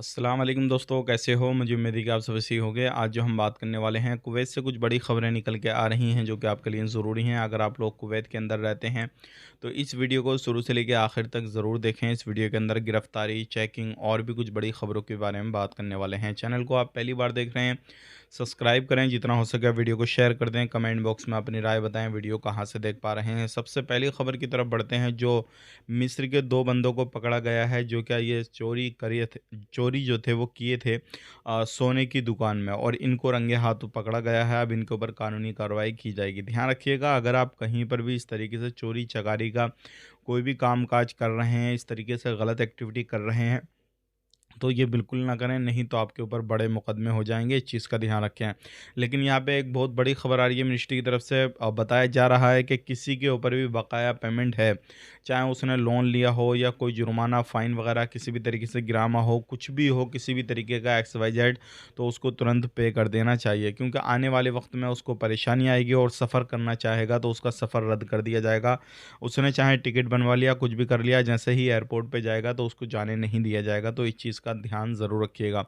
अस्सलाम वालेकुम दोस्तों, कैसे हो? मुझे उम्मीद है कि आप सब सही होंगे। आज जो हम बात करने वाले हैं, कुवैत से कुछ बड़ी खबरें निकल के आ रही हैं जो कि आपके लिए ज़रूरी हैं। अगर आप लोग कुवैत के अंदर रहते हैं तो इस वीडियो को शुरू से लेकर आखिर तक ज़रूर देखें। इस वीडियो के अंदर गिरफ्तारी, चेकिंग और भी कुछ बड़ी खबरों के बारे में बात करने वाले हैं। चैनल को आप पहली बार देख रहे हैं, सब्सक्राइब करें, जितना हो सके वीडियो को शेयर कर दें, कमेंट बॉक्स में अपनी राय बताएं वीडियो कहाँ से देख पा रहे हैं। सबसे पहली खबर की तरफ बढ़ते हैं। जो मिस्र के 2 बंदों को पकड़ा गया है जो क्या ये चोरी जो थे वो किए थे सोने की दुकान में, और इनको रंगे हाथों पकड़ा गया है। अब इनके ऊपर कानूनी कार्रवाई की जाएगी। ध्यान रखिएगा, अगर आप कहीं पर भी इस तरीके से चोरी चकारी का कोई भी काम-काज कर रहे हैं, इस तरीके से गलत एक्टिविटी कर रहे हैं, तो ये बिल्कुल ना करें, नहीं तो आपके ऊपर बड़े मुकदमे हो जाएँगे, इस चीज़ का ध्यान रखें। लेकिन यहाँ पे एक बहुत बड़ी खबर आ रही है मिनिस्ट्री की तरफ से। बताया जा रहा है कि किसी के ऊपर भी बकाया पेमेंट है, चाहे उसने लोन लिया हो या कोई जुर्माना, फ़ाइन वगैरह किसी भी तरीके से गिरामा हो, कुछ भी हो, किसी भी तरीके का एक्स, वाई, जेड, तो उसको तुरंत पे कर देना चाहिए, क्योंकि आने वाले वक़्त में उसको परेशानी आएगी और सफ़र करना चाहेगा तो उसका सफ़र रद्द कर दिया जाएगा। उसने चाहे टिकट बनवा लिया, कुछ भी कर लिया, जैसे ही एयरपोर्ट पे जाएगा तो उसको जाने नहीं दिया जाएगा। तो इस चीज़ का ध्यान ज़रूर रखिएगा।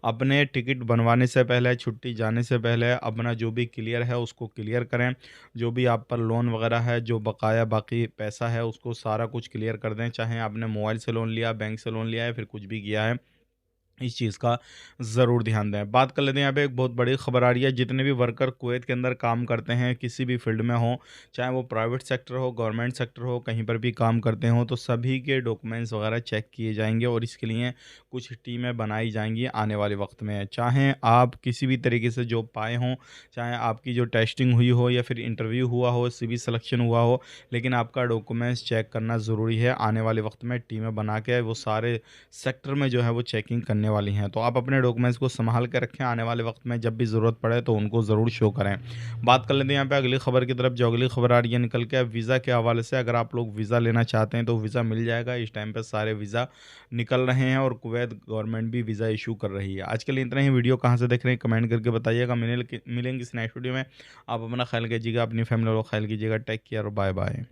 अपने टिकट बनवाने से पहले, छुट्टी जाने से पहले अपना जो भी क्लियर है उसको क्लियर करें। जो भी आप पर लोन वगैरह है, जो बकाया बाकी पैसा है, उसको सारा कुछ क्लियर कर दें। चाहे आपने मोबाइल से लोन लिया, बैंक से लोन लिया है, फिर कुछ भी किया है, इस चीज़ का ज़रूर ध्यान दें। बात कर लेते हैं, यहाँ पे एक बहुत बड़ी खबर आ रही है। जितने भी वर्कर कुवैत के अंदर काम करते हैं, किसी भी फ़ील्ड में हों, चाहे वो प्राइवेट सेक्टर हो, गवर्नमेंट सेक्टर हो, कहीं पर भी काम करते हों, तो सभी के डॉक्यूमेंट्स वगैरह चेक किए जाएँगे और इसके लिए कुछ टीमें बनाई जाएँगी आने वाले वक़्त में। चाहे आप किसी भी तरीके से जॉब पाए हों, चाहे आपकी जो टेस्टिंग हुई हो या फिर इंटरव्यू हुआ हो, सीवी सिलेक्शन हुआ हो, लेकिन आपका डॉक्यूमेंट्स चेक करना ज़रूरी है। आने वाले वक़्त में टीमें बना के वो सारे सेक्टर में जो है वो चेकिंग करने वाली हैं। तो आप अपने डॉक्यूमेंट्स को सँभाल के रखें, आने वाले वक़्त में जब भी ज़रूरत पड़े तो उनको ज़रूर शो करें। बात कर लेते हैं यहाँ पे अगली खबर की तरफ। जो अगली खबर आ रही है निकल के वीज़ा के हवाले से, अगर आप लोग वीज़ा लेना चाहते हैं तो वीज़ा मिल जाएगा। इस टाइम पे सारे वीज़ा निकल रहे हैं और कुवैत गवर्नमेंट भी वीज़ा इश्यू कर रही है। आज के लिए इतना ही। वीडियो कहाँ से देख रहे हैं कमेंट करके बताइएगा। मिलेंगे इस नेक्स्ट वीडियो में। आप अपना ख्याल कीजिएगा, अपनी फैमिली का ख्याल कीजिएगा। टेक केयर और बाय-बाय।